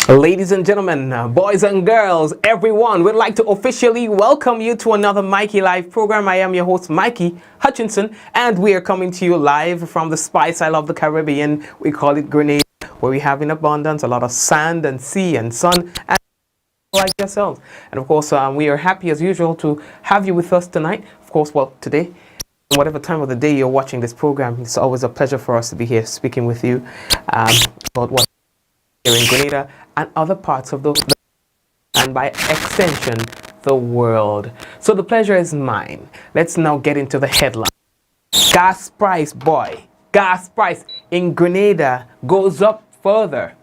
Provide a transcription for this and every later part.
Ladies and gentlemen, boys and girls, everyone, we'd like to officially welcome you to another Mikey Live program. I am your host, Mikey Hutchinson, and we are coming to you live from the Spice Isle of the Caribbean. We call it Grenada, where we have in abundance a lot of sand and sea and sun, and like yourselves. And of course, we are happy as usual to have you with us tonight. Of course, well, today, whatever time of the day you're watching this program, it's always a pleasure for us to be here speaking with you about what here in Grenada and other parts of the and by extension the world. So the pleasure is mine. Let's now get into the headline. Gas price in Grenada goes up further.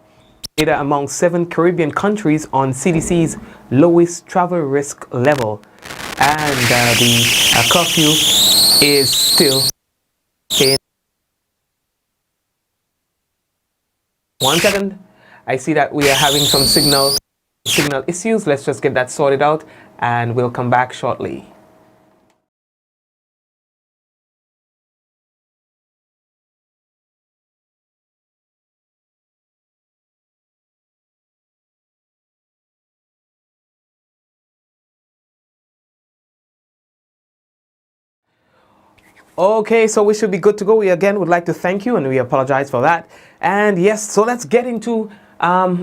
Grenada among 7 Caribbean countries on CDC's lowest travel risk level, and the curfew is still in. 1 second. I see that we are having some signal issues. Let's just get that sorted out and we'll come back shortly. Okay, so we should be good to go. We again would like to thank you and we apologize for that. And yes, so let's get into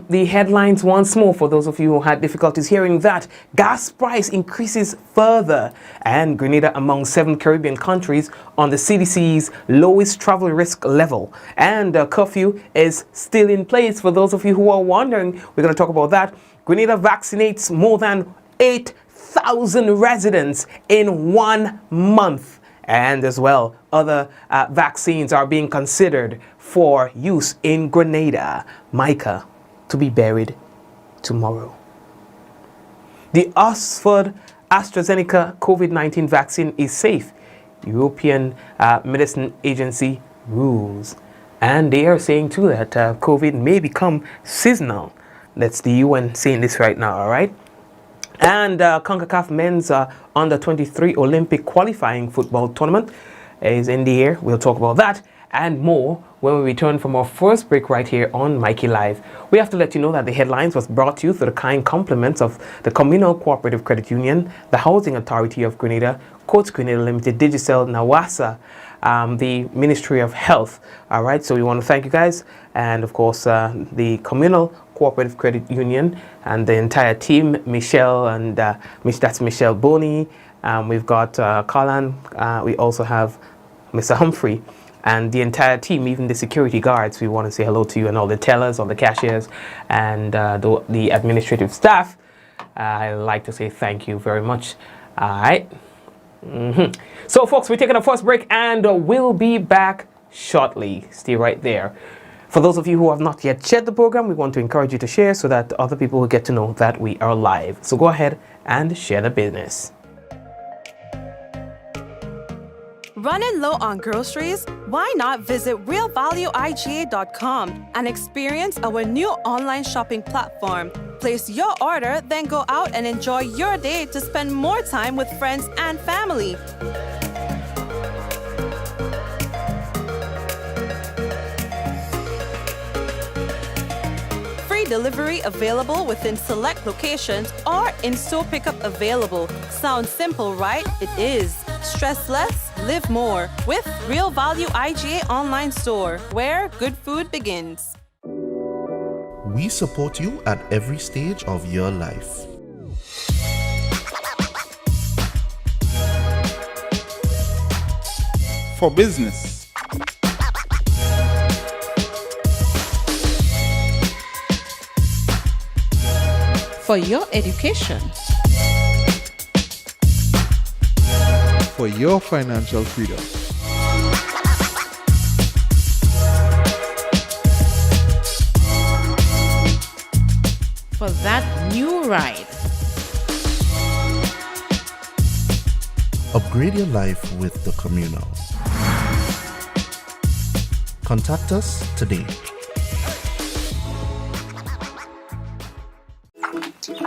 the headlines once more for those of you who had difficulties hearing that. Gas price increases further, and Grenada among 7 Caribbean countries on the CDC's lowest travel risk level. And curfew is still in place for those of you who are wondering. We're going to talk about that. Grenada vaccinates more than 8,000 residents in 1 month. And as well, other vaccines are being considered for use in Grenada. Micaiah to be buried tomorrow. The Oxford-AstraZeneca COVID-19 vaccine is safe. European Medicine Agency rules. And they are saying too that COVID may become seasonal. That's the UN saying this right now, all right? And CONCACAF men's under 23 Olympic qualifying football tournament is in the air. We'll talk about that and more when we return from our first break right here on Mikey Live. We have to let you know that the headlines was brought to you through the kind compliments of the Communal Cooperative Credit Union, the Housing Authority of Grenada, Coach Grenada Limited, Digicel, Nawasa, the Ministry of Health. All right, so we want to thank you guys, and of course the Communal Cooperative Credit Union and the entire team, Michelle and that's Michelle Boney. We've got Colin. We also have Mr. Humphrey and the entire team, even the security guards. We want to say hello to you, and all the tellers, all the cashiers, and the administrative staff. I'd like to say thank you very much. All right. So folks, we're taking a first break and we'll be back shortly. Stay right there. For those of you who have not yet shared the program, we want to encourage you to share so that other people will get to know that we are live. So go ahead and share the business. Running low on groceries? Why not visit realvalueiga.com and experience our new online shopping platform? Place your order, then go out and enjoy your day to spend more time with friends and family. Free delivery available within select locations or in-store pickup available. Sounds simple, right? It is. Stress less, live more with Real Value IGA online store, where good food begins. We support you at every stage of your life. For business, for your education, for your financial freedom, for that new ride. Upgrade your life with the Communal. Contact us today.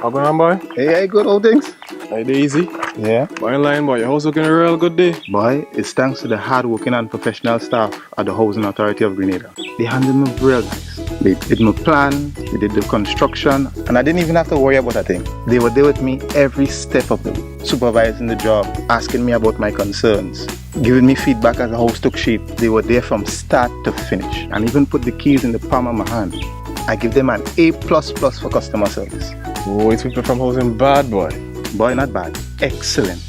How going on, boy? Hey, good old things. Hey, easy. Yeah. Boy, line, boy. Your house looking a real good day. Boy, it's thanks to the hard-working and professional staff at the Housing Authority of Grenada. They handle me real nice. They did my plan, they did the construction, and I didn't even have to worry about a thing. They were there with me every step of the way, supervising the job, asking me about my concerns, giving me feedback as the house took shape. They were there from start to finish, and even put the keys in the palm of my hand. I give them an A++ for customer service. Oh, it's people from housing bad, boy. Boy, not bad. Excellent.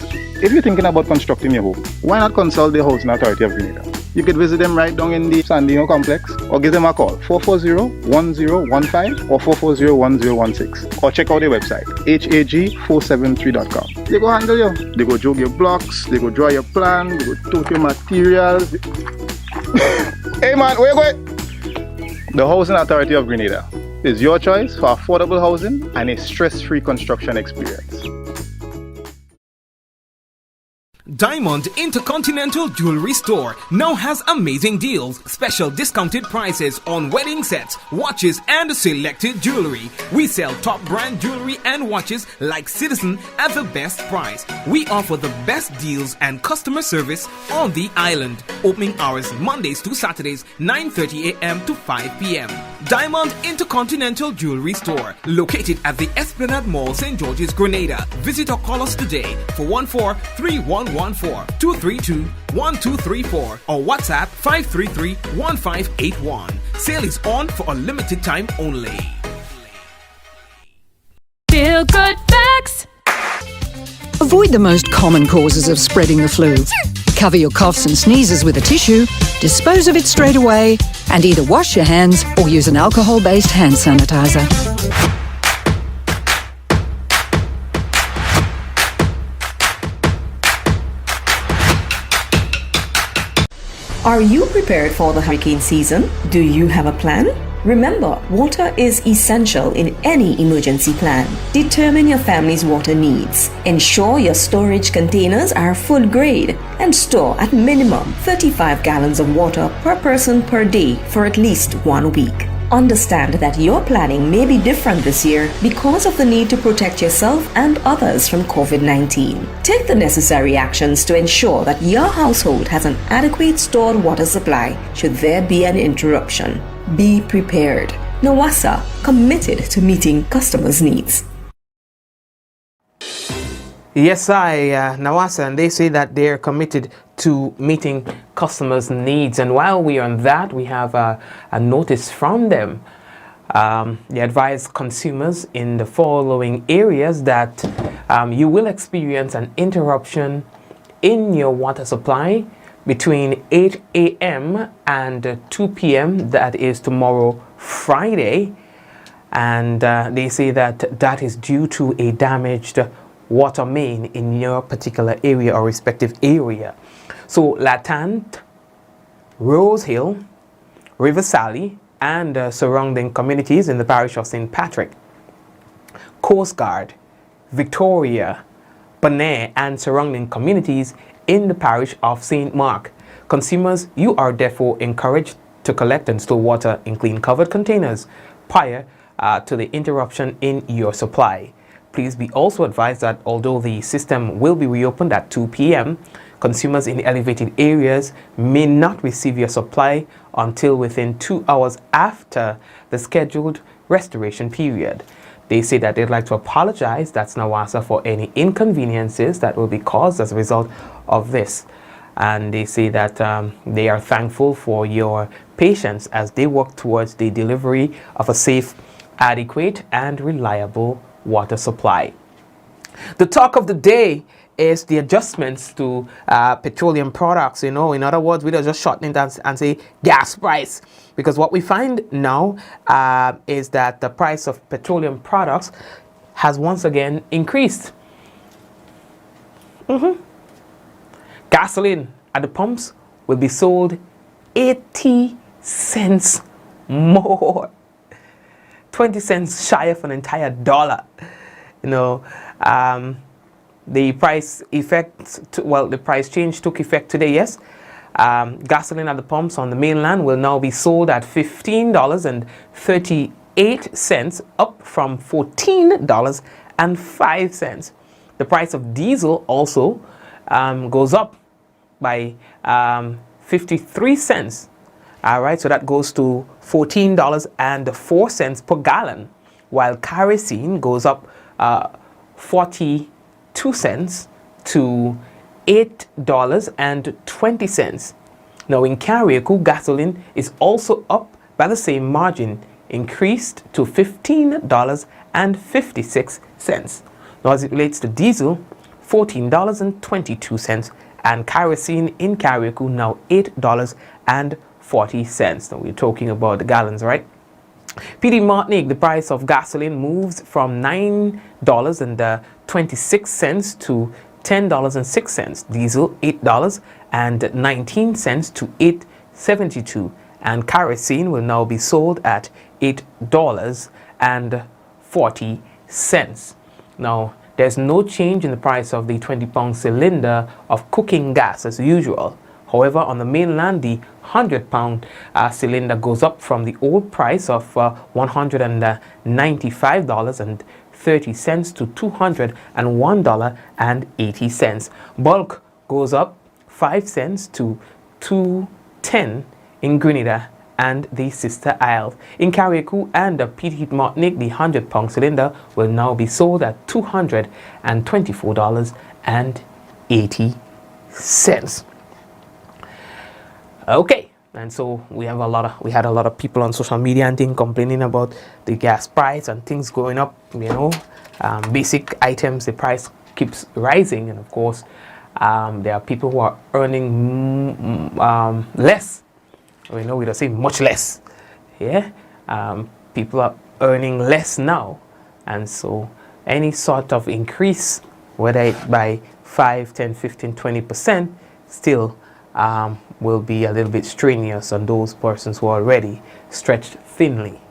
If you're thinking about constructing your home, why not consult the Housing Authority of Grenada? You could visit them right down in the Sandino complex, or give them a call 440-1015 or 440-1016, or check out their website hag473.com. They go handle you. They go jog your blocks, they go draw your plan, they go tote your materials. Hey man, where you going? The Housing Authority of Grenada is your choice for affordable housing and a stress-free construction experience. Diamond Intercontinental Jewelry Store now has amazing deals, special discounted prices on wedding sets, watches and selected jewelry. We sell top brand jewelry and watches like Citizen at the best price. We offer the best deals and customer service on the island. Opening hours Mondays to Saturdays 9:30 a.m. to 5 p.m. Diamond Intercontinental Jewelry Store, located at the Esplanade Mall, St. George's, Grenada. Visit or call us today for 14-3114-232-1234 or WhatsApp 533-1581. Sale is on for a limited time only. Feel good facts. Avoid the most common causes of spreading the flu. Cover your coughs and sneezes with a tissue, dispose of it straight away, and either wash your hands or use an alcohol-based hand sanitizer. Are you prepared for the hurricane season? Do you have a plan? Remember, water is essential in any emergency plan. Determine your family's water needs. Ensure your storage containers are food grade and store at minimum 35 gallons of water per person per day for at least 1 week. Understand that your planning may be different this year because of the need to protect yourself and others from COVID-19. Take the necessary actions to ensure that your household has an adequate stored water supply should there be an interruption. Be prepared. NAWASA, committed to meeting customers' needs. Yes, NAWASA, and they say that they're committed to meeting customers' needs. And while we are on that, we have a notice from them. They advise consumers in the following areas that you will experience an interruption in your water supply between 8 a.m. and 2 p.m. That is tomorrow, Friday. And they say that that is due to a damaged water main in your particular area or respective area. So Latant, Rose Hill, River Sally, and surrounding communities in the parish of St. Patrick, Coast Guard, Victoria, Bonaire, and surrounding communities in the parish of St. Mark. Consumers, you are therefore encouraged to collect and store water in clean covered containers prior to the interruption in your supply. Please be also advised that although the system will be reopened at 2 p.m., consumers in elevated areas may not receive your supply until within 2 hours after the scheduled restoration period. They say that they'd like to apologize, that's NAWASA, for any inconveniences that will be caused as a result of this. And they say that they are thankful for your patience as they work towards the delivery of a safe, adequate, and reliable water supply. The talk of the day is the adjustments to petroleum products. You know, in other words, we don't just shorten it and say gas price, because what we find now is that the price of petroleum products has once again increased. Gasoline at the pumps will be sold 80 cents more, 20 cents shy of an entire dollar. You know, the price the price change took effect today, yes. Gasoline at the pumps on the mainland will now be sold at $15.38, up from $14.05. The price of diesel also goes up by 53 cents All right, so that goes to $14.04 per gallon, while kerosene goes up 42 cents to $8.20. Now in Carriacou, gasoline is also up by the same margin, increased to $15.56. Now as it relates to diesel, $14.22, and kerosene in Carriacou now $8.40. Now we're talking about the gallons, right? PD Martinique, the price of gasoline moves from $9.26 to $10.06. Diesel $8.19 to $8.72, and kerosene will now be sold at $8.40. Now there's no change in the price of the 20-pound cylinder of cooking gas as usual. However, on the mainland, the 100-pound cylinder goes up from the old price of $195.30 to $201.80. Bulk goes up 5 cents to $2.10 in Grenada and the Sister Isles. In Carriacou and the Petite Martinique, the 100-pound cylinder will now be sold at $224.80. Okay, and so we had a lot of people on social media and things complaining about the gas price and things going up. Basic items, the price keeps rising, and of course, there are people who are earning less. We don't say much less. Yeah, people are earning less now, and so any sort of increase, whether it by 5, 10, 15, 20%, still will be a little bit strenuous on those persons who are already stretched thinly.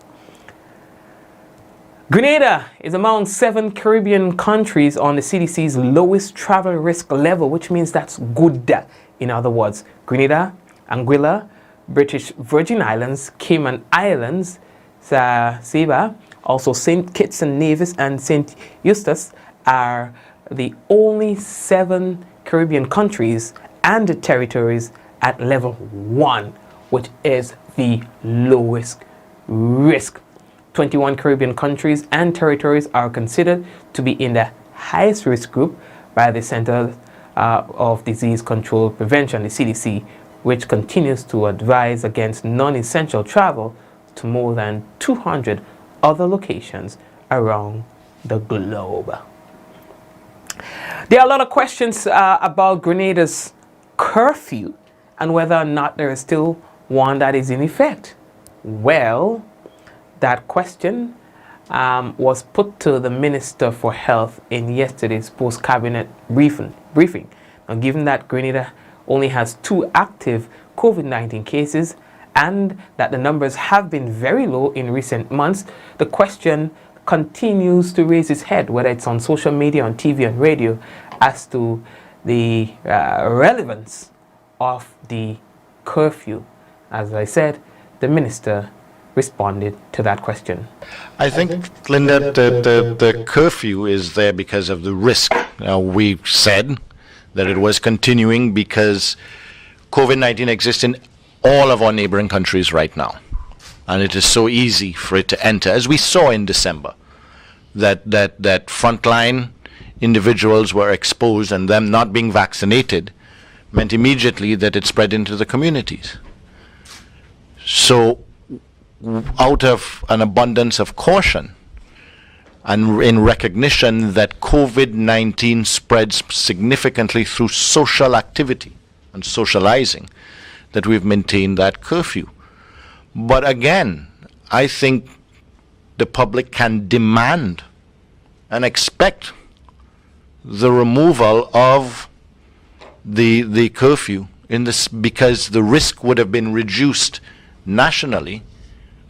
Grenada is among 7 Caribbean countries on the CDC's lowest travel risk level, which means that's good. In other words, Grenada, Anguilla, British Virgin Islands, Cayman Islands, Saba, also St. Kitts and Nevis and St. Eustace are the only 7 Caribbean countries and territories at level 1, which is the lowest risk. 21 Caribbean countries and territories are considered to be in the highest risk group by the Center of Disease Control Prevention, the CDC, which continues to advise against non-essential travel to more than 200 other locations around the globe. There are a lot of questions about Grenada's curfew and whether or not there is still one that is in effect. Well, that question was put to the Minister for Health in yesterday's post-cabinet briefing. Now, given that Grenada only has 2 active COVID-19 cases and that the numbers have been very low in recent months, the question continues to raise its head, whether it's on social media, on TV, and radio, as to the relevance of the curfew. As I said, the minister responded to that question. I think, Linda, the curfew is there because of the risk. Now, we said that it was continuing because COVID-19 exists in all of our neighboring countries right now. And it is so easy for it to enter, as we saw in December, that frontline individuals were exposed, and them not being vaccinated meant immediately that it spread into the communities. So out of an abundance of caution and in recognition that COVID-19 spreads significantly through social activity and socializing, that we've maintained that curfew. But again, I think the public can demand and expect the removal of the curfew in this, because the risk would have been reduced nationally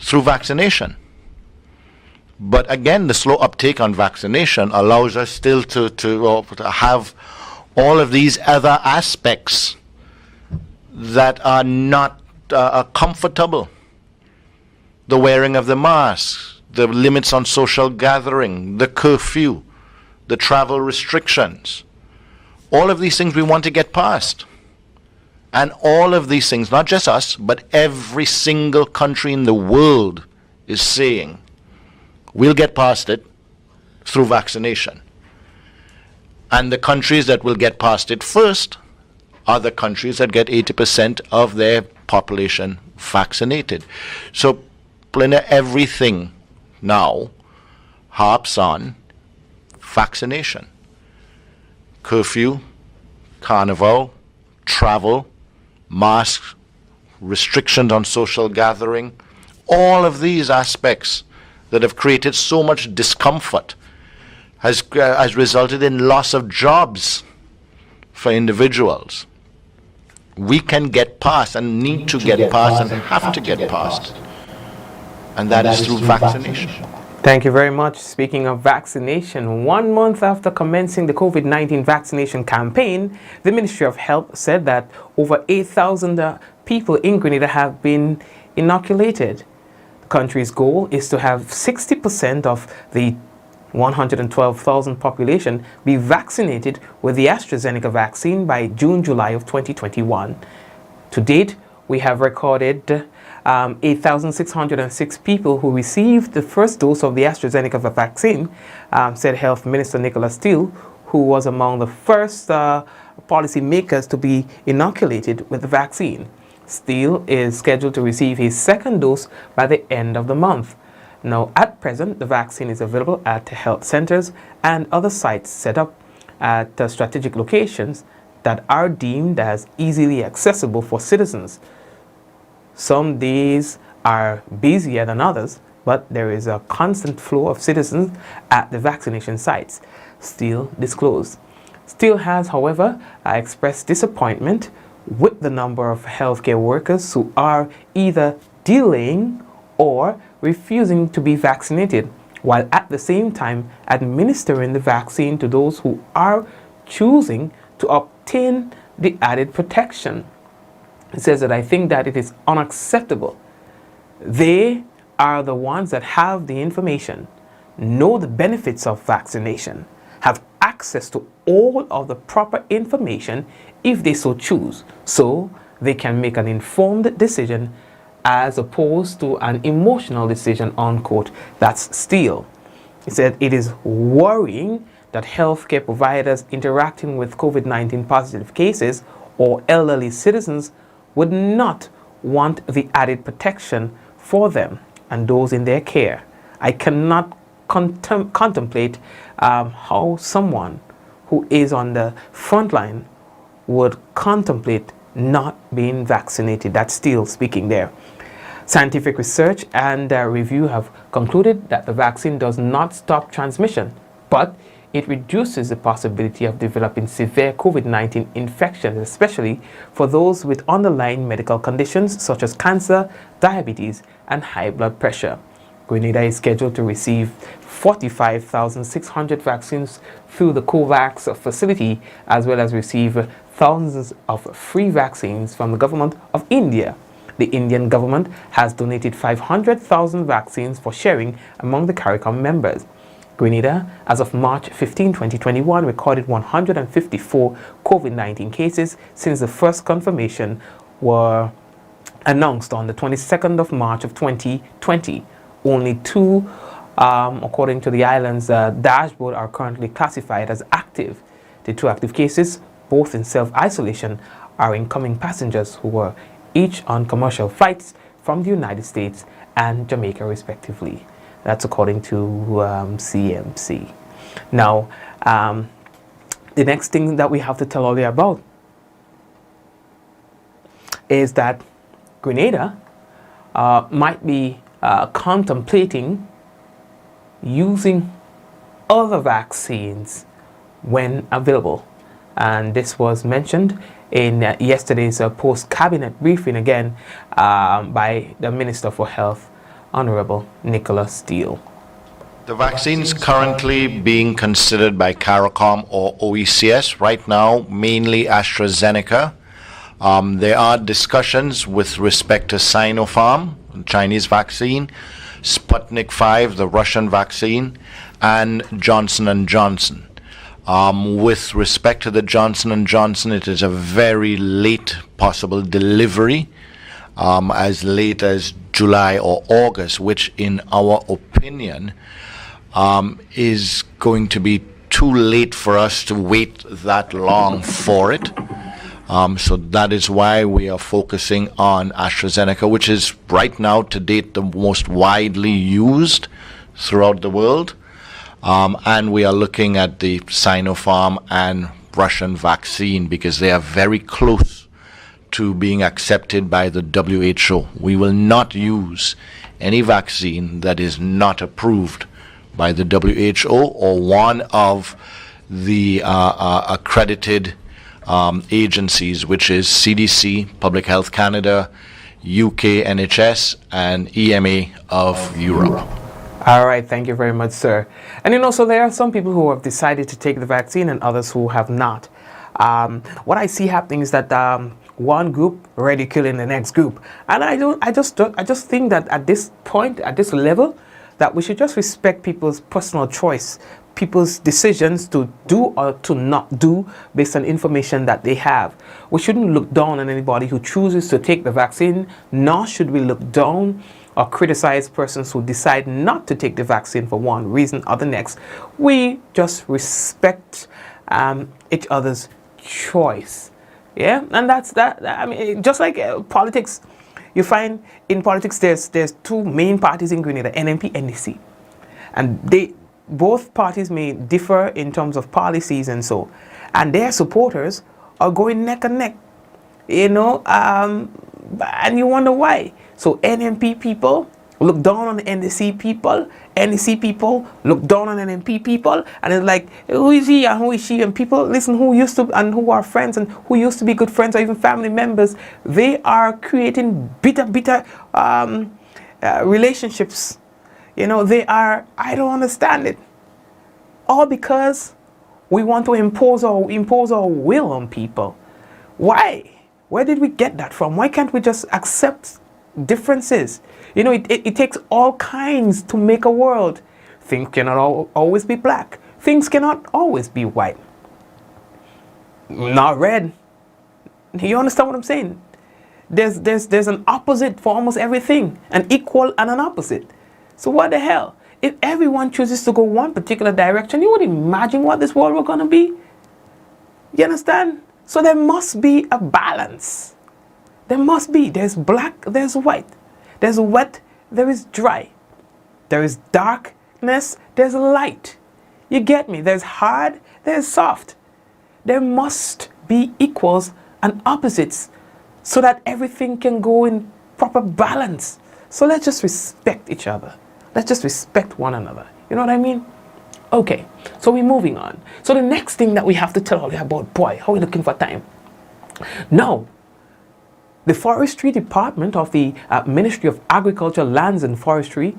through vaccination. But again, the slow uptake on vaccination allows us still to have all of these other aspects that are not comfortable. The wearing of the mask, the limits on social gathering, the curfew, the travel restrictions. All of these things we want to get past. And all of these things, not just us, but every single country in the world is saying, we'll get past it through vaccination. And the countries that will get past it first are the countries that get 80% of their population vaccinated. So, Plinda, everything now harps on vaccination. Curfew, carnival, travel, masks, restrictions on social gathering, all of these aspects that have created so much discomfort has resulted in loss of jobs for individuals. We can get past and need to get past and have to get past. And that is through vaccination. Thank you very much. Speaking of vaccination, 1 month after commencing the COVID-19 vaccination campaign, the Ministry of Health said that over 8,000 people in Grenada have been inoculated. The country's goal is to have 60% of the 112,000 population be vaccinated with the AstraZeneca vaccine by June-July of 2021. To date, we have recorded 8,606 people who received the first dose of the AstraZeneca vaccine, said Health Minister Nicholas Steele, who was among the first policy makers to be inoculated with the vaccine. Steele is scheduled to receive his second dose by the end of the month. Now, at present, the vaccine is available at health centers and other sites set up at strategic locations that are deemed as easily accessible for citizens. Some days are busier than others, but there is a constant flow of citizens at the vaccination sites, Steele disclosed. Steele has, however, expressed disappointment with the number of healthcare workers who are either delaying or refusing to be vaccinated, while at the same time administering the vaccine to those who are choosing to obtain the added protection. He says that I think that it is unacceptable. They are the ones that have the information, know the benefits of vaccination, have access to all of the proper information if they so choose, so they can make an informed decision as opposed to an emotional decision, unquote. That's Steele. He said it is worrying that healthcare providers interacting with COVID-19 positive cases or elderly citizens would not want the added protection for them and those in their care. I cannot contemplate how someone who is on the front line would contemplate not being vaccinated. That's Steele speaking there. Scientific research and review have concluded that the vaccine does not stop transmission, but it reduces the possibility of developing severe COVID-19 infections, especially for those with underlying medical conditions such as cancer, diabetes, and high blood pressure. Grenada is scheduled to receive 45,600 vaccines through the COVAX facility, as well as receive thousands of free vaccines from the government of India. The Indian government has donated 500,000 vaccines for sharing among the CARICOM members. Grenada, as of March 15, 2021, recorded 154 COVID-19 cases since the first confirmation were announced on the 22nd of March of 2020. Only two, according to the island's dashboard, are currently classified as active. The two active cases, both in self-isolation, are incoming passengers who were each on commercial flights from the United States and Jamaica, respectively. That's according to CMC. Now, the next thing that we have to tell all you about is that Grenada might be contemplating using other vaccines when available. And this was mentioned in yesterday's post-cabinet briefing again by the Minister for Health, Honorable Nicholas Steele. The vaccines currently being considered by CARICOM or OECS right now, mainly AstraZeneca. There are discussions with respect to Sinopharm, the Chinese vaccine, Sputnik 5, the Russian vaccine, and Johnson & Johnson. With respect to the Johnson & Johnson, it is a very late possible delivery, as late as July or August, which in our opinion is going to be too late for us to wait that long for it. So that is why we are focusing on AstraZeneca, which is right now to date the most widely used throughout the world. And we are looking at the Sinopharm and Russian vaccine because they are very close to being accepted by the WHO. We will not use any vaccine that is not approved by the WHO or one of the accredited agencies, which is CDC, Public Health Canada, UK NHS, and EMA of Europe. All right, thank you very much, sir. And so there are some people who have decided to take the vaccine and others who have not. What I see happening is that one group ridiculing the next group, and I just think that at this point, at this level, that we should just respect people's personal choice, people's decisions to do or to not do based on information that they have. We shouldn't look down on anybody who chooses to take the vaccine, nor should we look down or criticize persons who decide not to take the vaccine for one reason or the next. We just respect each other's choice. Yeah, and that's that. I mean, just like politics, you find in politics there's two main parties in Grenada, NMP, NDC, and both parties may differ in terms of policies and their supporters are going neck and neck, and you wonder why. So NMP people look down on the NDC people, NDC people look down on NMP people, and it's like, who is he and who is she? And people, listen, who used to and who are friends and who used to be good friends or even family members, they are creating bitter relationships. They are, I don't understand it. All because we want to impose our will on people. Why? Where did we get that from? Why can't we just accept differences? It takes all kinds to make a world. Things cannot always be black. Things cannot always be white. Not red. You understand what I'm saying? There's an opposite for almost everything, an equal and an opposite. So what the hell? If everyone chooses to go one particular direction, you would imagine what this world was going to be. You understand? So there must be a balance. There must be. There's black, there's white. There's wet, there is dry. There is darkness, there's light. You get me? There's hard, there's soft. There must be equals and opposites so that everything can go in proper balance. So let's just respect each other. Let's just respect one another. You know what I mean? Okay, so we're moving on. So the next thing that we have to tell you about, boy, how are we looking for time? Now, the Forestry Department of the Ministry of Agriculture, Lands and Forestry,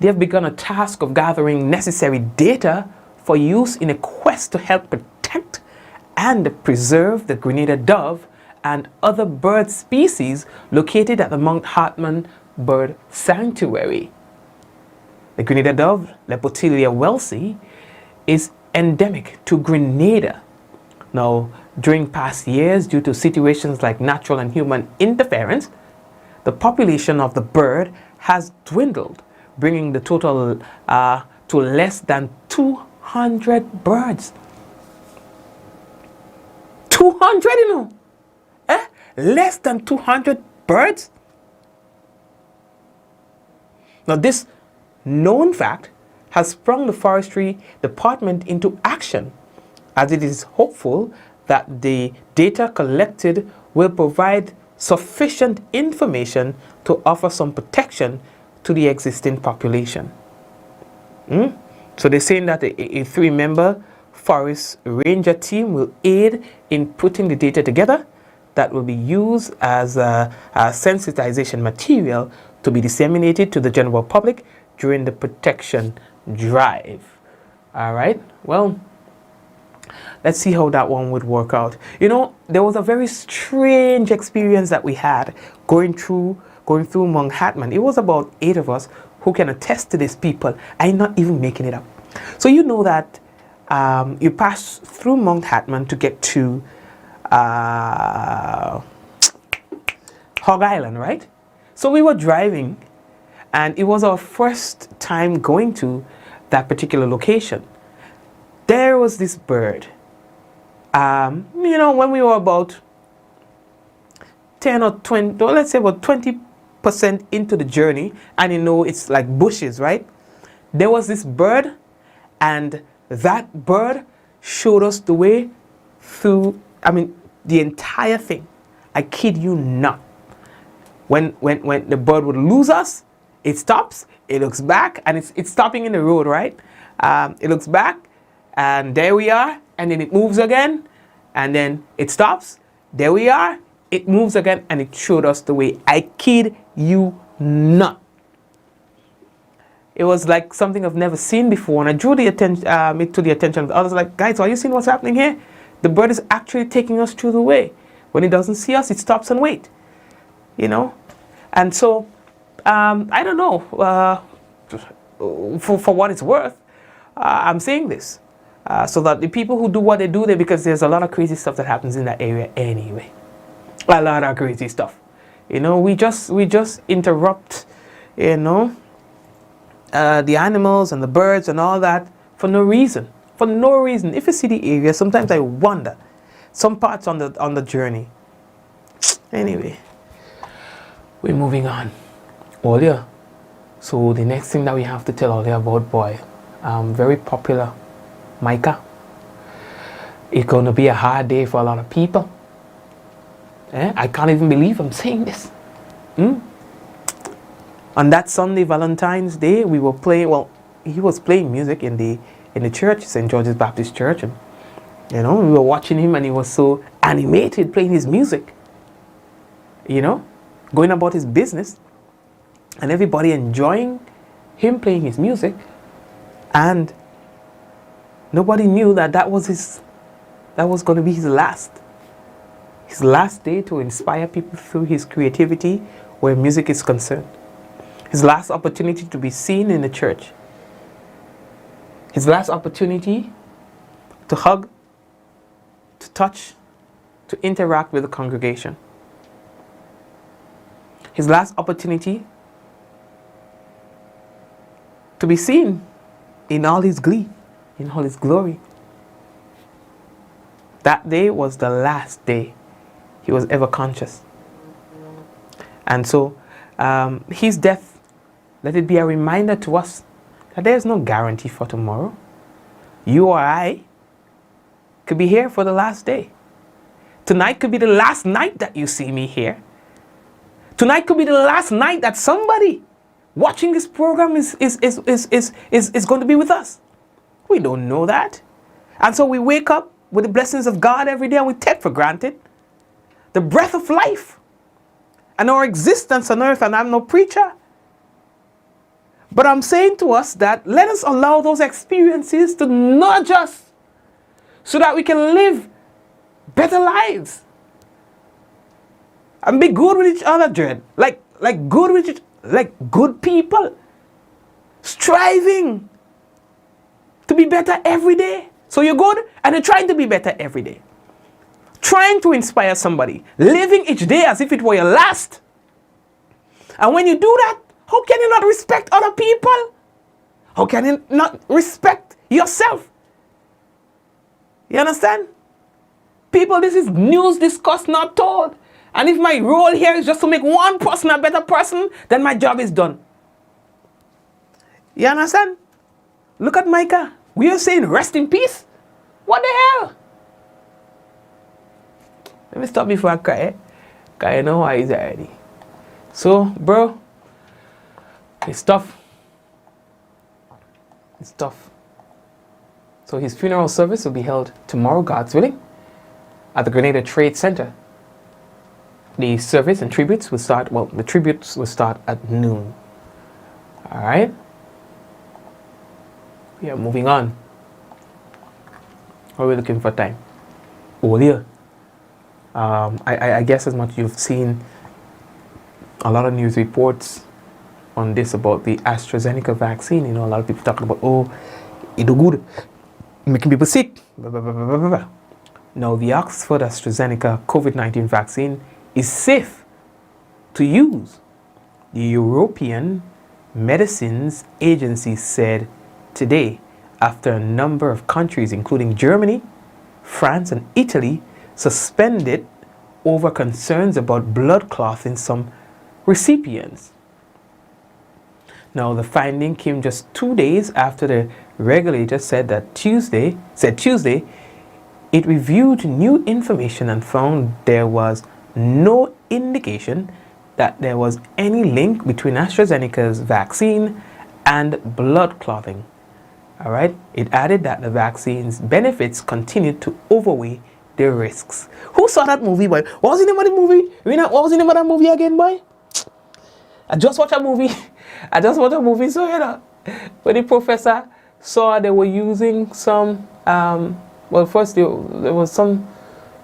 they have begun a task of gathering necessary data for use in a quest to help protect and preserve the Grenada dove and other bird species located at the Mount Hartman Bird Sanctuary. The Grenada dove, Lepotilia welsey, is endemic to Grenada. Now, during past years, due to situations like natural and human interference, the population of the bird has dwindled, bringing the total to less than 200 birds. 200, Less than 200 birds? Now, this known fact has sprung the Forestry Department into action, as it is hopeful that the data collected will provide sufficient information to offer some protection to the existing population. So they're saying that a 3-member forest ranger team will aid in putting the data together that will be used as a sensitization material to be disseminated to the general public during the protection drive. All right, well, let's see how that one would work out. There was a very strange experience that we had going through Mount Hartman. It was about 8 of us who can attest to this, people. I'm not even making it up. So you know that you pass through Mount Hatman to get to Hog Island, right? So we were driving, and it was our first time going to that particular location. There was this bird. You know, when we were about 10 or 20, let's say about 20% into the journey, and you know, it's like bushes, right? There was this bird, and that bird showed us the way through, I mean, the entire thing. I kid you not. When the bird would lose us, it stops, it looks back, and it's stopping in the road, right? It looks back, and there we are, and then it moves again, and then it stops, there we are, it moves again, and it showed us the way. I kid you not. It was like something I've never seen before, and I drew the attention, it to the attention of the others, like, guys, are you seeing what's happening here? The bird is actually taking us through the way. When it doesn't see us, it stops and waits, you know? And so, I don't know, for what it's worth, I'm saying this, so that the people who do what they do there, because there's a lot of crazy stuff that happens in that area anyway. A lot of crazy stuff. You know, we just interrupt, you know, the animals and the birds and all that for no reason. For no reason. If you see the area, sometimes I wonder. Some parts on the journey. Anyway, we're moving on. Earlier. So the next thing that we have to tell Olia about, boy, very popular, Micah. It's gonna be a hard day for a lot of people. I can't even believe I'm saying this. On that Sunday, Valentine's Day, we were playing, well, he was playing music in the church, St. George's Baptist Church, and you know, we were watching him, and he was so animated playing his music, you know, going about his business, and everybody enjoying him playing his music, and nobody knew that was going to be his last day to inspire people through his creativity where music is concerned. His last opportunity to be seen in the church. His last opportunity to hug, to touch, to interact with the congregation. His last opportunity to be seen in all his glee, in all his glory. That day was the last day he was ever conscious. And so his death, let it be a reminder to us that there is no guarantee for tomorrow. You or I could be here for the last day. Tonight could be the last night that you see me here. Tonight could be the last night that somebody watching this program is going to be with us. We don't know that. And so we wake up with the blessings of God every day, and we take for granted the breath of life and our existence on earth. And I'm no preacher, but I'm saying to us that let us allow those experiences to nudge us so that we can live better lives and be good with each other, Dread. Like good people, striving to be better every day. So you're good and you're trying to be better every day. Trying to inspire somebody, living each day as if it were your last. And when you do that, how can you not respect other people? How can you not respect yourself? You understand? People, this is news discussed, not told. And if my role here is just to make one person a better person, then my job is done. You understand? Look at Micah. We are saying rest in peace. What the hell? Let me stop before I cry. Because I know why he's already. So, bro, it's tough. It's tough. So his funeral service will be held tomorrow, God's willing, at the Grenada Trade Center. The service and tributes will start, well, the tributes will start at noon. All right? We are moving on. What are we looking for time? Earlier. I guess as much you've seen a lot of news reports on this about the AstraZeneca vaccine. You know, a lot of people talking about, oh, it do good. making people sick. Now, the Oxford-AstraZeneca COVID-19 vaccine is safe to use, the European Medicines Agency said today, after a number of countries, including Germany, France, and Italy, suspended over concerns about blood clots in some recipients. Now, the finding came just 2 days after the regulator said Tuesday, it reviewed new information and found there was no indication that there was any link between AstraZeneca's vaccine and blood clotting. All right. It added that the vaccine's benefits continued to outweigh the risks. Who saw that movie, boy? What was the name of the movie? What was the name of that movie again, boy? I just watched a movie. So, you know, when the professor saw they were using some, first there was some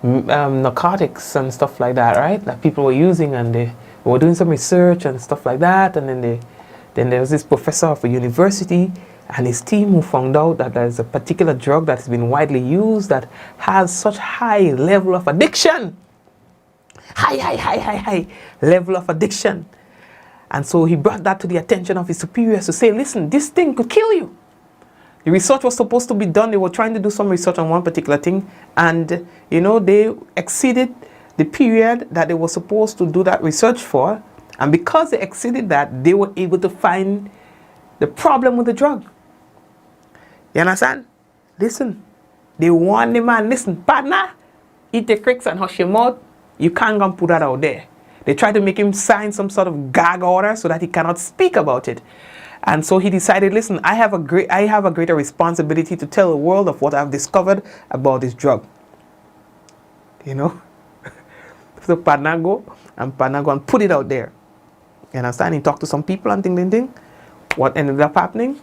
narcotics and stuff like that, right? That people were using, and they were doing some research and stuff like that. And then there was this professor of a university and his team who found out that there's a particular drug that has been widely used that has such high level of addiction. High level of addiction. And so he brought that to the attention of his superiors to say, listen, this thing could kill you. The research was supposed to be done. They were trying to do some research on one particular thing. And, you know, they exceeded the period that they were supposed to do that research for. And because they exceeded that, they were able to find the problem with the drug. You understand? Listen, they warned the man, listen, partner, eat the cricks and hush your mouth. You can't go and put that out there. They tried to make him sign some sort of gag order so that he cannot speak about it. And so he decided, listen, I have a greater responsibility to tell the world of what I've discovered about this drug. You know? So partner go and put it out there. You understand? He talked to some people and thing. What ended up happening?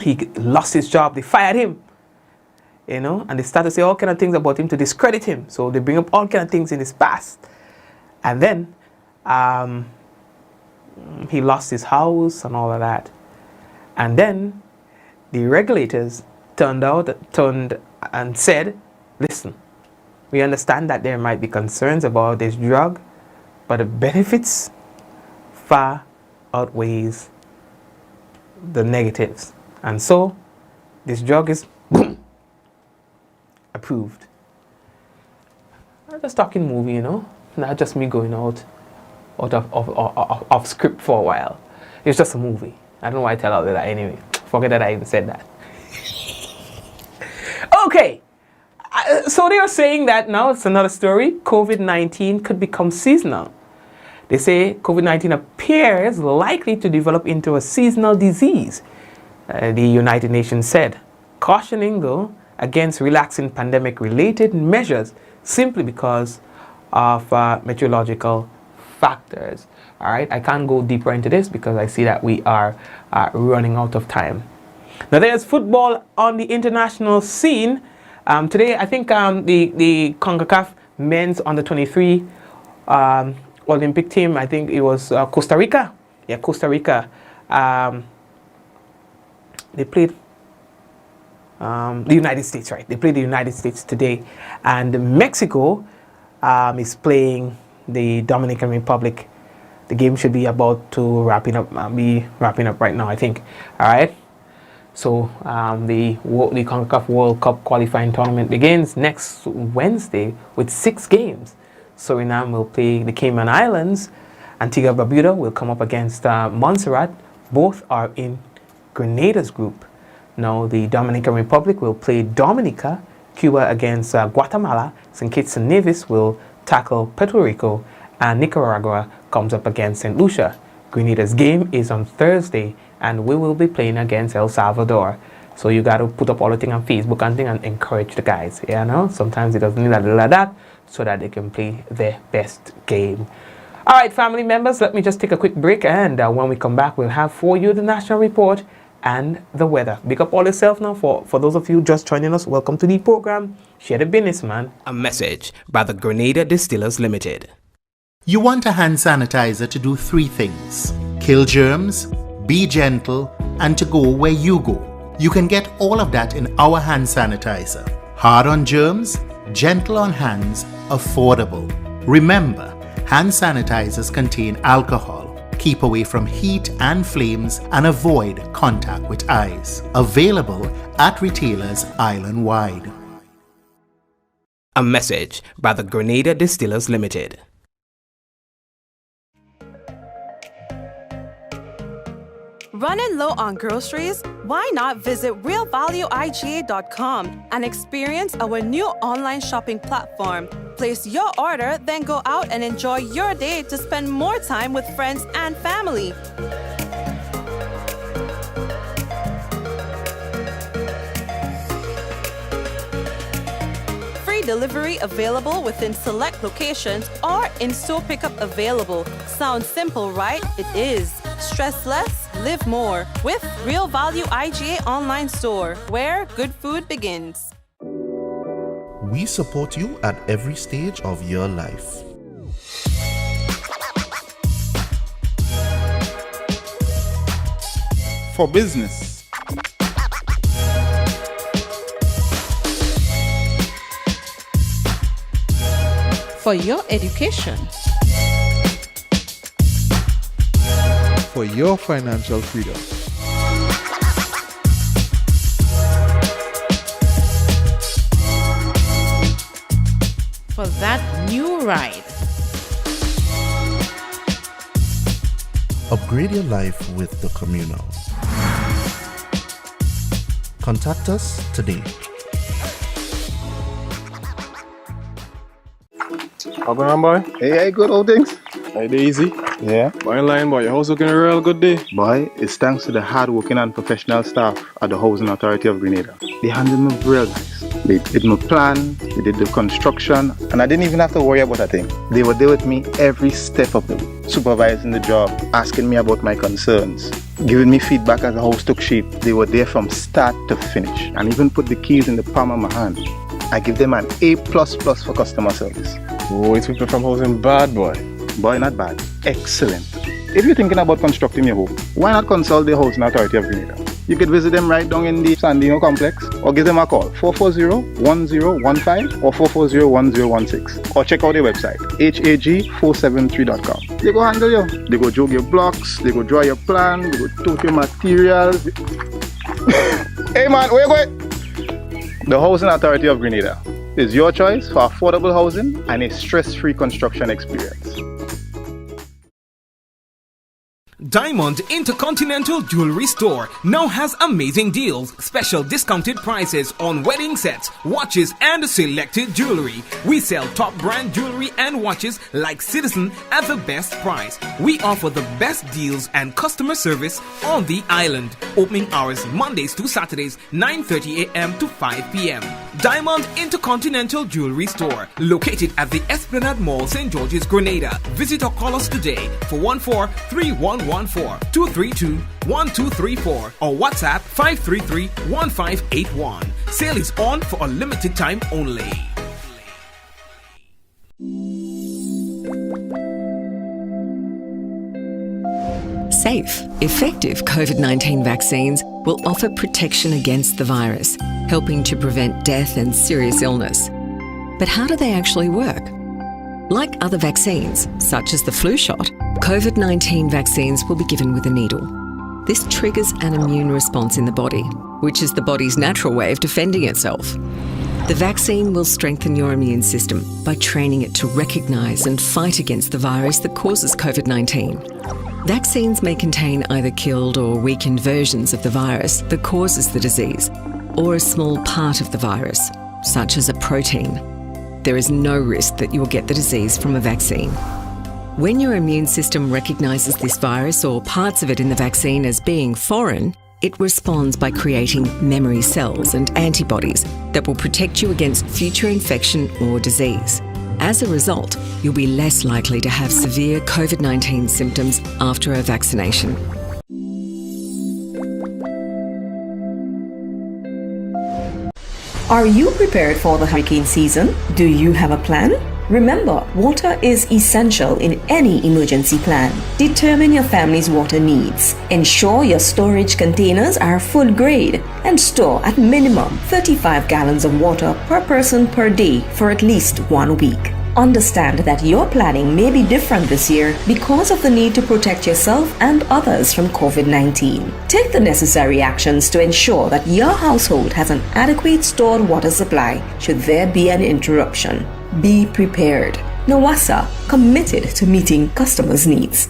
He lost his job. They fired him. You know? And they started to say all kind of things about him to discredit him. So they bring up all kind of things in his past. And then he lost his house and all of that. And then the regulators turned and said, listen, we understand that there might be concerns about this drug, but the benefits far outweighs the negatives. And so this drug is approved. I'm just talking movie, you know, not just me going out of script for a while. It's just a movie. I don't know why I tell all of that anyway. Forget that I even said that. Okay. So they are saying that now it's another story. COVID-19 could become seasonal. They say COVID-19 appears likely to develop into a seasonal disease, the United Nations said, cautioning though against relaxing pandemic-related measures simply because of meteorological factors. All right, I can't go deeper into this because I see that we are running out of time. Now there's football on the international scene. Today, I think the CONCACAF men's under 23 Olympic team, I think it was Costa Rica. Yeah, Costa Rica. They played the United States, right? They played the United States today. And Mexico is playing the Dominican Republic. The game should be about to be wrapping up right now, I think. All right. So the CONCACAF World Cup qualifying tournament begins next Wednesday with 6 games. Suriname will play the Cayman Islands. Antigua Barbuda will come up against Montserrat. Both are in Grenada's group. Now the Dominican Republic will play Dominica. Cuba against Guatemala. St. Kitts and Nevis will tackle Puerto Rico. And Nicaragua comes up against St. Lucia. Grenada's game is on Thursday, and we will be playing against El Salvador. So you got to put up all the thing on Facebook and thing and encourage the guys. You know, sometimes it doesn't need a little of that so that they can play their best game. All right, family members, let me just take a quick break, and when we come back, we'll have for you the national report and the weather. Big up all yourself now. For those of you just joining us, welcome to the program. Share the business, man. A message by the Grenada Distillers Limited. You want a hand sanitizer to do 3 things: kill germs, be gentle, and to go where you go. You can get all of that in our hand sanitizer. Hard on germs, gentle on hands, affordable. Remember, hand sanitizers contain alcohol. Keep away from heat and flames and avoid contact with eyes. Available at retailers island-wide. A message by the Grenada Distillers Limited. Running low on groceries? Why not visit realvalueiga.com and experience our new online shopping platform? Place your order, then go out and enjoy your day to spend more time with friends and family. Free delivery available within select locations or in-store pickup available. Sounds simple, right? It is. Stress less, live more with Real Value IGA online store, where good food begins. We support you at every stage of your life. For business. For your education. For your financial freedom. For that new ride. Upgrade your life with the Communal. Contact us today. How going on, boy? Hey, good old things. Hey, easy. Yeah. Boy, in line, boy. Your house looking a real good day. Boy, it's thanks to the hard-working and professional staff at the Housing Authority of Grenada. They handled me real nice. They did my plan, they did the construction, and I didn't even have to worry about a thing. They were there with me every step of the way, supervising the job, asking me about my concerns, giving me feedback as the house took shape. They were there from start to finish, and even put the keys in the palm of my hand. I give them an A++ for customer service. Oh, it's people from housing bad, boy. Boy, not bad. Excellent. If you're thinking about constructing your home, why not consult the Housing Authority of Grenada? You could visit them right down in the Sandino complex, or give them a call 440-1015 or 440-1016, or check out their website hag473.com. They go handle you. They go jog your blocks, they go draw your plan, they go tote your materials. Hey man, where you going? The Housing Authority of Grenada is your choice for affordable housing and a stress-free construction experience. Diamond Intercontinental Jewelry Store now has amazing deals, special discounted prices on wedding sets, watches and selected jewelry. We sell top brand jewelry and watches like Citizen at the best price. We offer the best deals and customer service on the island. Opening hours Mondays to Saturdays 9:30 a.m. to 5 p.m. Diamond Intercontinental Jewelry Store, located at the Esplanade Mall, St. George's, Grenada. Visit or call us today for 14-3114-232-1234 or WhatsApp 533-1581. Sale is on for a limited time only. Safe, effective COVID-19 vaccines will offer protection against the virus, helping to prevent death and serious illness. But how do they actually work? Like other vaccines, such as the flu shot, COVID-19 vaccines will be given with a needle. This triggers an immune response in the body, which is the body's natural way of defending itself. The vaccine will strengthen your immune system by training it to recognise and fight against the virus that causes COVID-19. Vaccines may contain either killed or weakened versions of the virus that causes the disease, or a small part of the virus, such as a protein. There is no risk that you will get the disease from a vaccine. When your immune system recognises this virus or parts of it in the vaccine as being foreign, it responds by creating memory cells and antibodies that will protect you against future infection or disease. As a result, you'll be less likely to have severe COVID-19 symptoms after a vaccination. Are you prepared for the hurricane season? Do you have a plan? Remember, water is essential in any emergency plan. Determine your family's water needs. Ensure your storage containers are food grade and store at minimum 35 gallons of water per person per day for at least 1 week. Understand that your planning may be different this year because of the need to protect yourself and others from COVID-19. Take the necessary actions to ensure that your household has an adequate stored water supply should there be an interruption. Be prepared. Nawasa, committed to meeting customers' needs.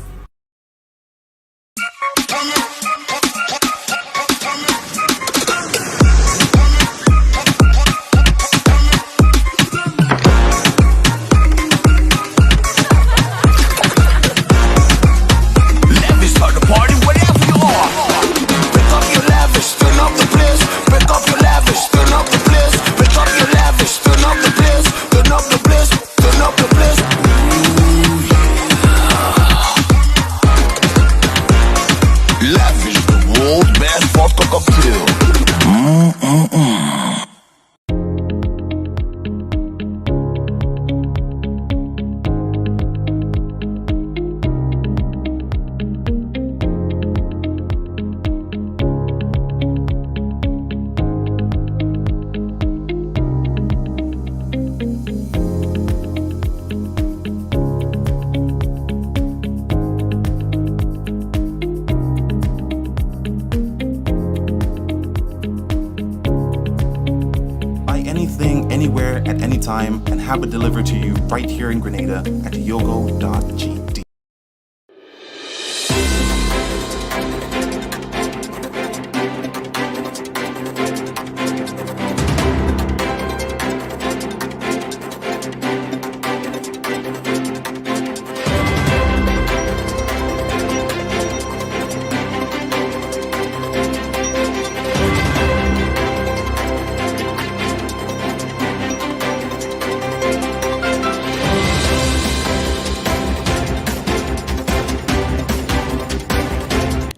Anywhere at any time and have it delivered to you right here in Grenada at yogo.gd.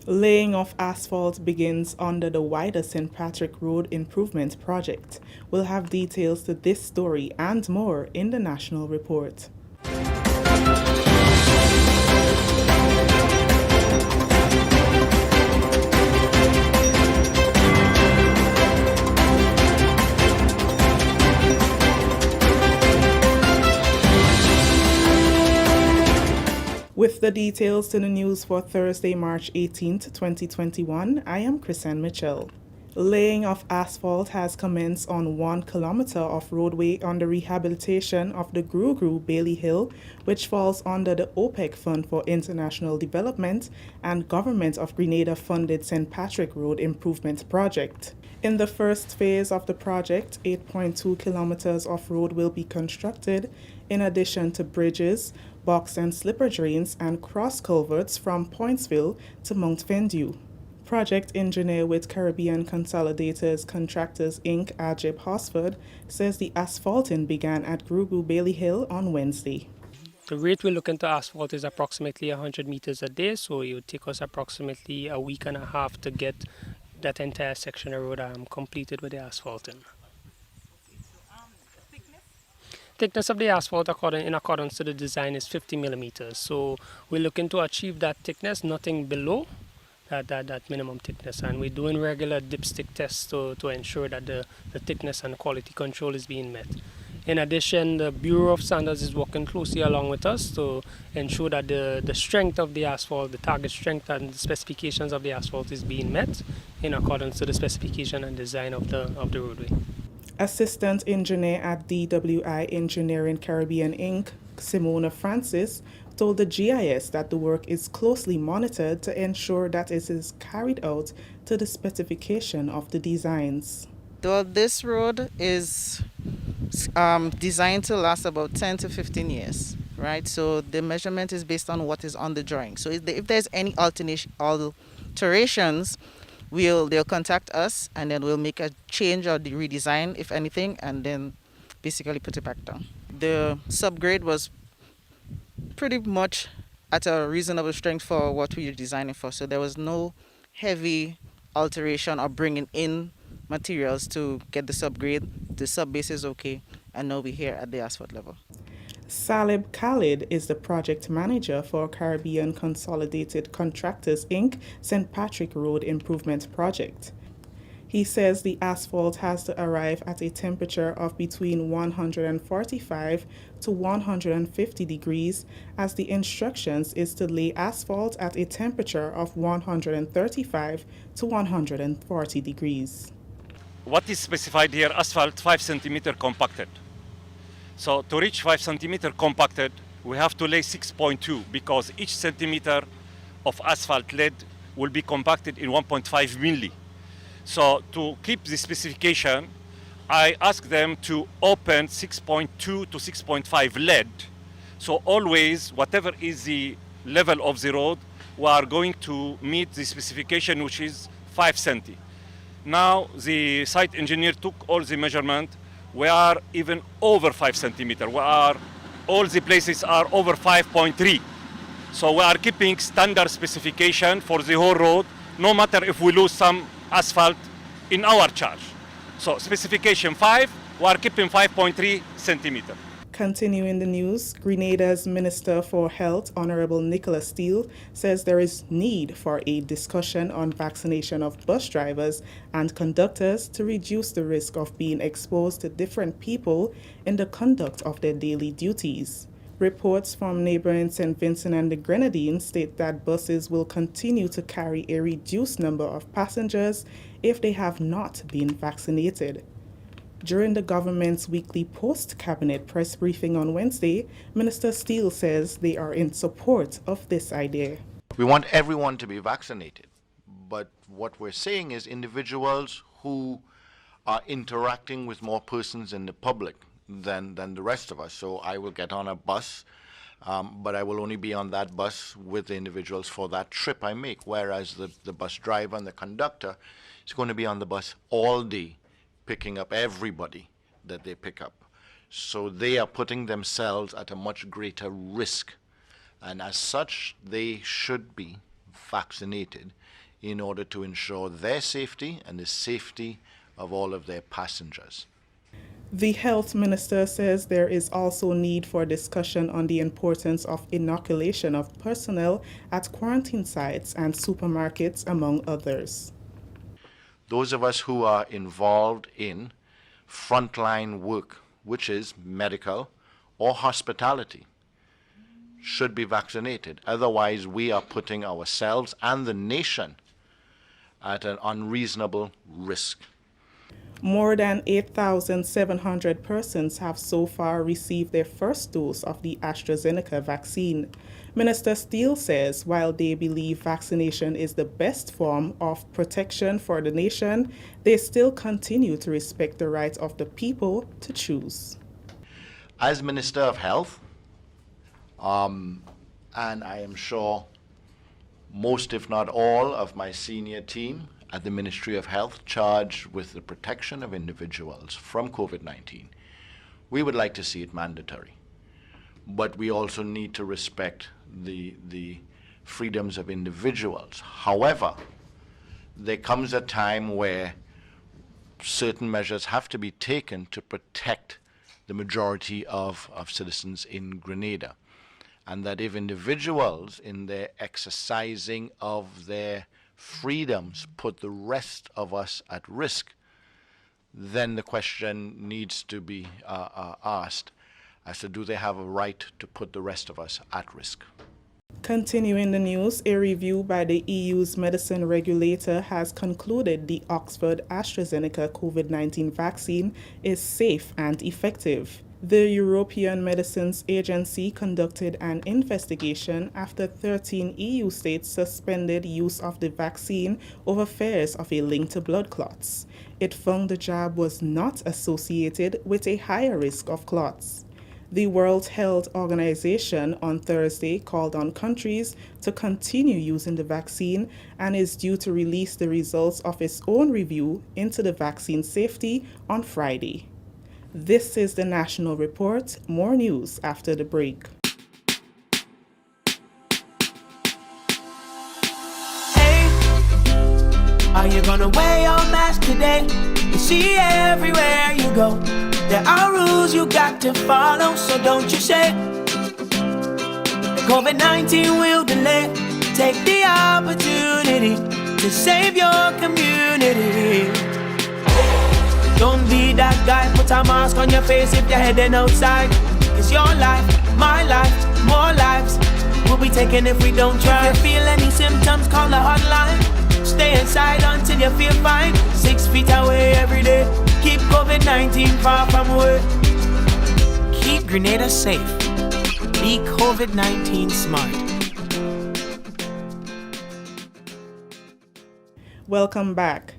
Laying of asphalt begins under the wider St. Patrick Road Improvement Project. We'll have details to this story and more in the National Report. With the details to the news for Thursday, March 18th, 2021, I am Chrisanne Mitchell. Laying of asphalt has commenced on 1 kilometer of roadway on the rehabilitation of the Gru Bailey Hill, which falls under the OPEC Fund for International Development and Government of Grenada funded St. Patrick Road Improvement Project. In the first phase of the project, 8.2 kilometers of road will be constructed, in addition to bridges, box and slipper drains, and cross culverts from Pointsville to Mount Vendew. Project engineer with Caribbean Consolidators Contractors Inc. Ajib Hosford says the asphalting began at Gru Bailey Hill on Wednesday. The rate we're looking to asphalt is approximately 100 meters a day, so it would take us approximately a week and a half to get that entire section of road completed with the asphalting. Thickness of the asphalt in accordance to the design is 50 millimeters, so we're looking to achieve that thickness, nothing below that minimum thickness, and we're doing regular dipstick tests to ensure that the thickness and quality control is being met. In addition, the Bureau of Standards is working closely along with us to ensure that the strength of the asphalt, the target strength and the specifications of the asphalt is being met in accordance to the specification and design of the roadway. Assistant Engineer at DWI Engineering Caribbean Inc., Simona Francis, told the GIS that the work is closely monitored to ensure that it is carried out to the specification of the designs. This road is designed to last about 10 to 15 years, right? So the measurement is based on what is on the drawing. So if there's any alterations, they'll contact us, and then we'll make a change or the redesign, if anything, and then basically put it back down. The subgrade was pretty much at a reasonable strength for what we were designing for, so there was no heavy alteration or bringing in materials to get the subgrade. The subbase is okay, and now we're here at the asphalt level. Salib Khalid is the project manager for Caribbean Consolidated Contractors Inc. St. Patrick Road Improvement Project. He says the asphalt has to arrive at a temperature of between 145 to 150 degrees, as the instructions is to lay asphalt at a temperature of 135 to 140 degrees. What is specified here, asphalt 5 centimeter compacted. So to reach 5 centimeter compacted, we have to lay 6.2 because each centimeter of asphalt laid will be compacted in 1.5 milli. So to keep the specification, I ask them to open 6.2 to 6.5 lead. So always, whatever is the level of the road, we are going to meet the specification, which is 5 centi. Now the site engineer took all the measurement. We are even over 5 centimeter. All the places are over 5.3. So we are keeping standard specification for the whole road, no matter if we lose some asphalt in our charge. So specification 5, we are keeping 5.3 centimeter. Continuing the news, Grenada's Minister for Health, Honorable Nicholas Steele, says there is need for a discussion on vaccination of bus drivers and conductors to reduce the risk of being exposed to different people in the conduct of their daily duties. Reports from neighboring St. Vincent and the Grenadines state that buses will continue to carry a reduced number of passengers if they have not been vaccinated. During the government's weekly post-cabinet press briefing on Wednesday, Minister Steele says they are in support of this idea. We want everyone to be vaccinated, but what we're saying is individuals who are interacting with more persons in the public than the rest of us. So I will get on a bus, but I will only be on that bus with the individuals for that trip I make, whereas the bus driver and the conductor is going to be on the bus all day, picking up everybody that they pick up. So they are putting themselves at a much greater risk. And as such, they should be vaccinated in order to ensure their safety and the safety of all of their passengers. The health minister says there is also need for discussion on the importance of inoculation of personnel at quarantine sites and supermarkets, among others. Those of us who are involved in frontline work, which is medical or hospitality, should be vaccinated. Otherwise, we are putting ourselves and the nation at an unreasonable risk. More than 8,700 persons have so far received their first dose of the AstraZeneca vaccine. Minister Steele says while they believe vaccination is the best form of protection for the nation, they still continue to respect the right of the people to choose. As Minister of Health, and I am sure most, if not all, of my senior team at the Ministry of Health charged with the protection of individuals from COVID-19, we would like to see it mandatory. But we also need to respect the freedoms of individuals. However, there comes a time where certain measures have to be taken to protect the majority of citizens in Grenada. And that if individuals in their exercising of their freedoms put the rest of us at risk, then the question needs to be asked as to do they have a right to put the rest of us at risk. Continuing the news, a review by the EU's medicine regulator has concluded the Oxford-AstraZeneca COVID-19 vaccine is safe and effective. The European Medicines Agency conducted an investigation after 13 EU states suspended use of the vaccine over fears of a link to blood clots. It found the jab was not associated with a higher risk of clots. The World Health Organization on Thursday called on countries to continue using the vaccine and is due to release the results of its own review into the vaccine safety on Friday. This is the National Report. More news after the break. Hey, are you gonna wear your mask today? You see everywhere you go. There are rules you got to follow, so don't you say COVID-19 will delay. Take the opportunity to save your community. Don't be that guy, put a mask on your face if you're heading outside. It's your life, my life, more lives will be taken if we don't try. If you feel any symptoms, call the hotline. Stay inside until you feel fine. 6 feet away every day. Keep COVID-19 far from away. Keep Grenada safe. Be COVID-19 smart. Welcome back.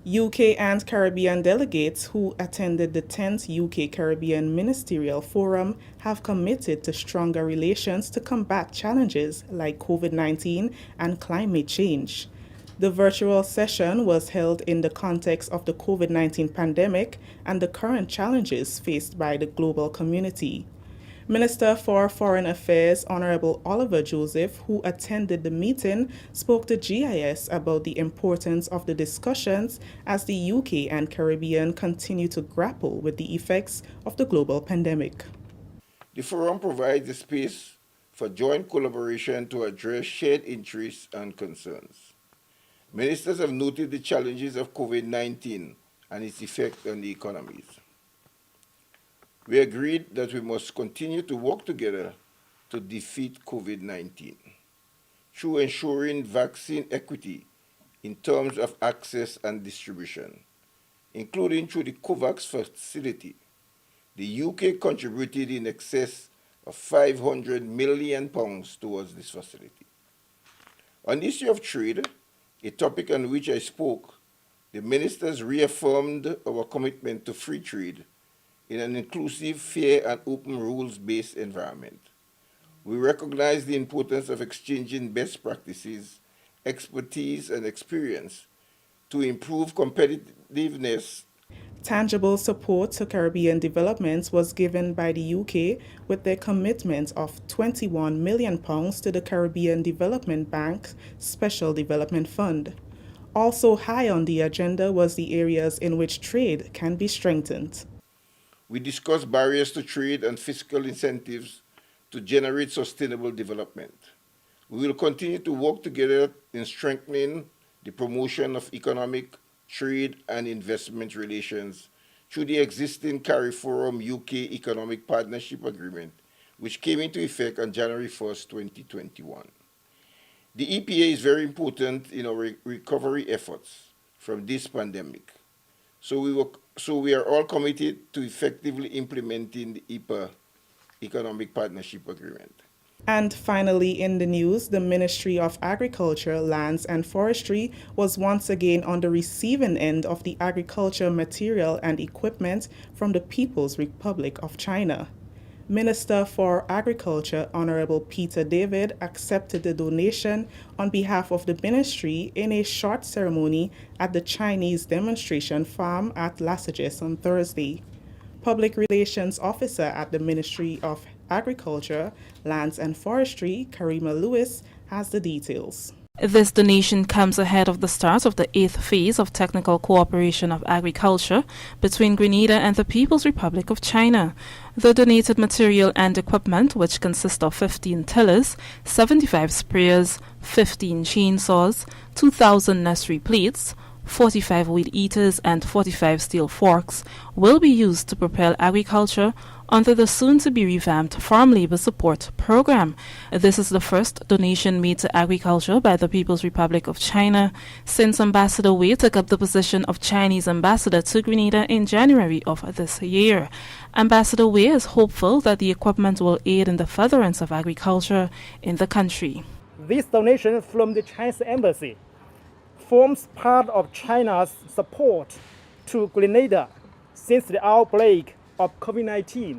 UK and Caribbean delegates who attended the 10th UK Caribbean Ministerial Forum have committed to stronger relations to combat challenges like COVID-19 and climate change. The virtual session was held in the context of the COVID-19 pandemic and the current challenges faced by the global community. Minister for Foreign Affairs Honorable Oliver Joseph, who attended the meeting, spoke to GIS about the importance of the discussions as the UK and Caribbean continue to grapple with the effects of the global pandemic. The forum provides a space for joint collaboration to address shared interests and concerns. Ministers have noted the challenges of COVID-19 and its effect on the economies. We agreed that we must continue to work together to defeat COVID-19 through ensuring vaccine equity in terms of access and distribution, including through the COVAX facility. The UK contributed in excess of £500 million towards this facility. On the issue of trade, a topic on which I spoke, the ministers reaffirmed our commitment to free trade in an inclusive, fair, and open rules-based environment. We recognize the importance of exchanging best practices, expertise, and experience to improve competitiveness. Tangible support to Caribbean development was given by the UK with their commitment of £21 million to the Caribbean Development Bank's Special Development Fund. Also high on the agenda was the areas in which trade can be strengthened. We discussed barriers to trade and fiscal incentives to generate sustainable development. We will continue to work together in strengthening the promotion of economic, trade, and investment relations through the existing CARIFORUM UK Economic Partnership Agreement, which came into effect on January 1st, 2021. The EPA is very important in our recovery efforts from this pandemic. So we are all committed to effectively implementing the EPA Economic Partnership Agreement. And finally, in the news, the Ministry of Agriculture, Lands and Forestry was once again on the receiving end of the agriculture material and equipment from the People's Republic of China. Minister for Agriculture, Honorable Peter David, accepted the donation on behalf of the ministry in a short ceremony at the Chinese demonstration farm at Lasages on Thursday. Public Relations Officer at the Ministry of Agriculture, Lands and Forestry, Karima Lewis, has the details. This donation comes ahead of the start of the 8th phase of technical cooperation of agriculture between Grenada and the People's Republic of China. The donated material and equipment, which consist of 15 tillers, 75 sprayers, 15 chainsaws, 2,000 nursery plates, 45 weed eaters and 45 steel forks, will be used to propel agriculture under the soon-to-be-revamped Farm Labor Support Program. This is the first donation made to agriculture by the People's Republic of China since Ambassador Wei took up the position of Chinese ambassador to Grenada in January of this year. Ambassador Wei is hopeful that the equipment will aid in the furtherance of agriculture in the country. This donation from the Chinese Embassy forms part of China's support to Grenada since the outbreak of COVID-19.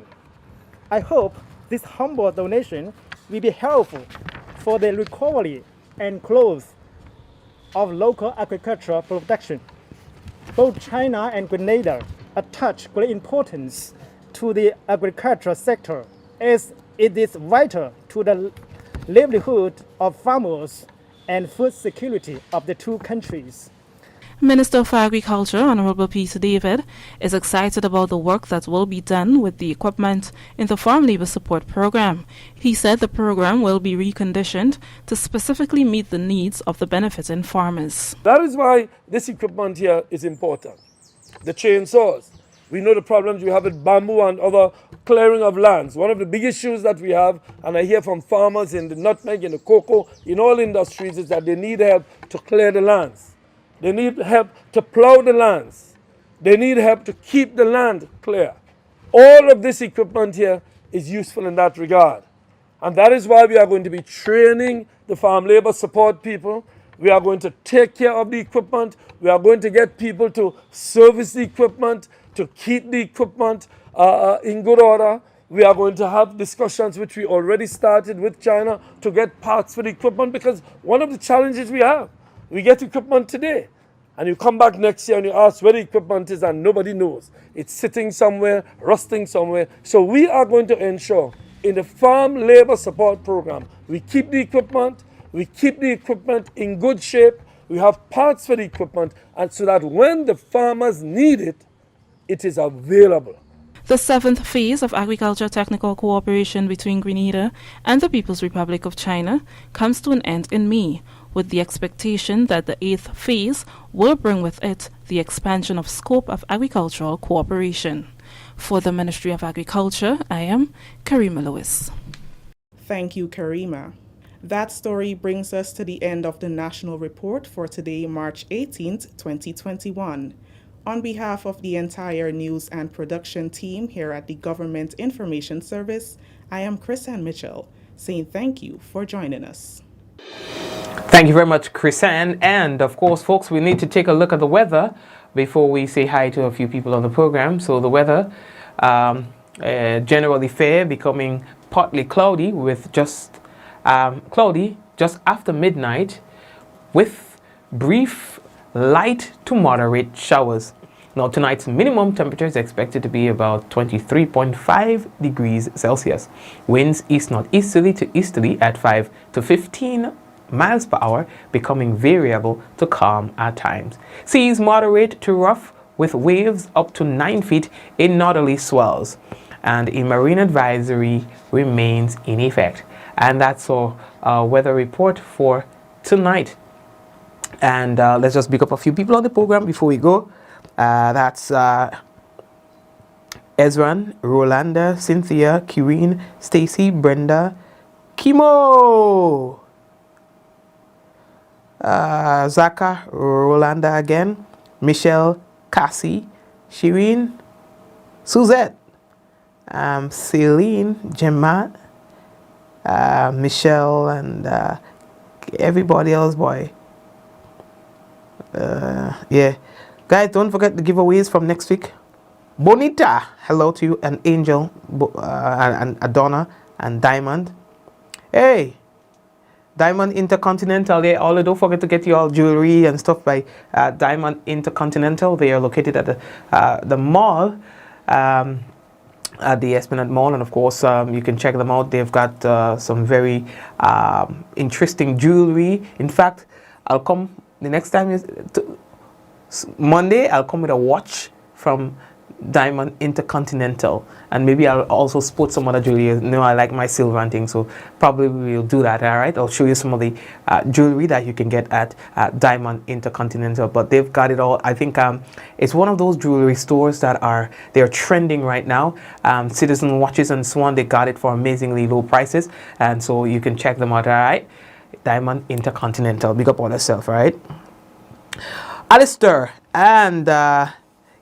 I hope this humble donation will be helpful for the recovery and growth of local agricultural production. Both China and Grenada attach great importance to the agricultural sector as it is vital to the livelihood of farmers and food security of the two countries. Minister for Agriculture, Honorable Peter David, is excited about the work that will be done with the equipment in the Farm Labour Support Program. He said the program will be reconditioned to specifically meet the needs of the benefiting farmers. That is why this equipment here is important. The chainsaws. We know the problems we have with bamboo and other clearing of lands. One of the big issues that we have, and I hear from farmers in the nutmeg, in the cocoa, in all industries, is that they need help to clear the lands. They need help to plow the lands. They need help to keep the land clear. All of this equipment here is useful in that regard. And that is why we are going to be training the farm labor support people. We are going to take care of the equipment. We are going to get people to service the equipment, to keep the equipment in good order. We are going to have discussions, which we already started with China, to get parts for the equipment, because one of the challenges we have, we get equipment today, and you come back next year and you ask where the equipment is and nobody knows. It's sitting somewhere, rusting somewhere. So we are going to ensure in the Farm Labor Support Program, we keep the equipment in good shape, we have parts for the equipment, and so that when the farmers need it, it is available. The 7th phase of agriculture technical cooperation between Grenada and the People's Republic of China comes to an end in May, with the expectation that the 8th phase will bring with it the expansion of scope of agricultural cooperation. For the Ministry of Agriculture, I am Karima Lewis. Thank you, Karima. That story brings us to the end of the National Report for today, March 18th, 2021. On behalf of the entire news and production team here at the Government Information Service, I am Chrisanne Mitchell, saying thank you for joining us. Thank you very much, Chrisanne. And of course, folks, we need to take a look at the weather before we say hi to a few people on the program. So the weather, generally fair, becoming partly cloudy with just after midnight, with brief light to moderate showers. Now tonight's minimum temperature is expected to be about 23.5 degrees Celsius. Winds east-northeasterly to easterly at 5 to 15 miles per hour, becoming variable to calm at times. Seas moderate to rough with waves up to 9 feet in northerly swells. And a marine advisory remains in effect. And that's our weather report for tonight. And let's just pick up a few people on the program before we go. That's Ezran, Rolanda, Cynthia, Kireen, Stacy, Brenda, Kimo, Zaka, Rolanda again, Michelle, Cassie, Shireen, Suzette, Celine, Gemma, Michelle, and everybody else, boy. Yeah. Guys, don't forget the giveaways from next week. Bonita, hello to you, and Angel, and Adonna, and Diamond. Hey, Diamond Intercontinental. Yeah, although don't forget to get your jewelry and stuff by Diamond Intercontinental. They are located at the mall, at the Esplanade Mall, and of course you can check them out. They've got some very interesting jewelry. In fact, I'll come the next time Monday. I'll come with a watch from Diamond Intercontinental, and maybe I'll also sport some other jewelry. You know, I like my silver and things, so probably we'll do that. All right, I'll show you some of the jewelry that you can get at Diamond Intercontinental. But they've got it all. I think it's one of those jewelry stores that they're trending right now. Citizen watches and so on. They got it for amazingly low prices, and so you can check them out. All right, Diamond Intercontinental. Big up on yourself. All right, Alistair and.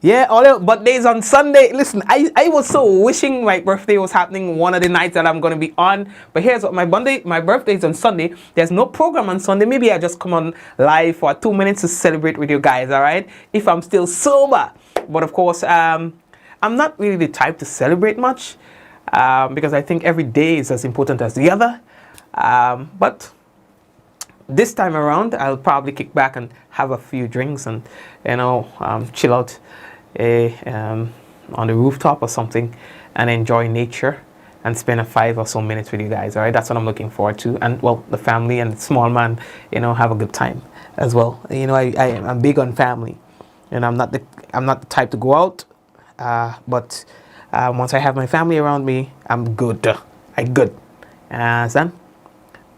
Yeah, all your birthdays on Sunday. Listen, I was so wishing my birthday was happening one of the nights that I'm going to be on. But here's what my birthday is on Sunday. There's no program on Sunday. Maybe I just come on live for 2 minutes to celebrate with you guys, all right? If I'm still sober. But of course, I'm not really the type to celebrate much because I think every day is as important as the other. But this time around, I'll probably kick back and have a few drinks and, you know, chill out on the rooftop or something and enjoy nature and spend a 5 or so minutes with you guys. All right, that's what I'm looking forward to. And well, the family and the small man, you know, have a good time. as well. You know, I'm big on family, and I'm not the type to go out. But once I have my family around me, I'm good. I'm good. Son,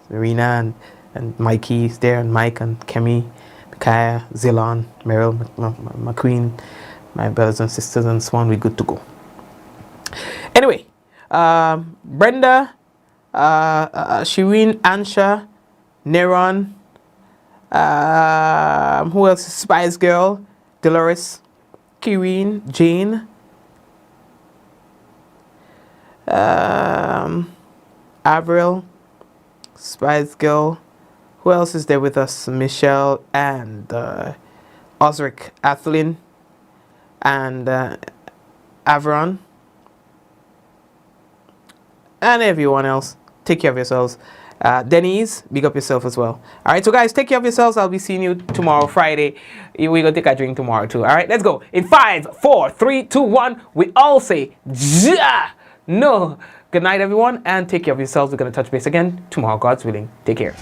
Serena and Mikey is there, and Mike and Kemi, Micaiah, Zilon, Meryl, McQueen, my brothers and sisters, and so on. We're good to go. Anyway, Brenda, Shireen, Ansha, Neron, who else? Spice Girl, Dolores, Kireen, Jane, Avril, Spice Girl. Who else is there with us? Michelle and Osric, Athlin, and Avron, and everyone else. Take care of yourselves. Denise, big up yourself as well. All right, so guys, take care of yourselves. I'll be seeing you tomorrow, Friday. We're going to take a drink tomorrow too. All right, let's go. In 5, 4, 3, 2, 1, we all say, ja! No. Good night, everyone, and take care of yourselves. We're going to touch base again tomorrow, God's willing. Take care.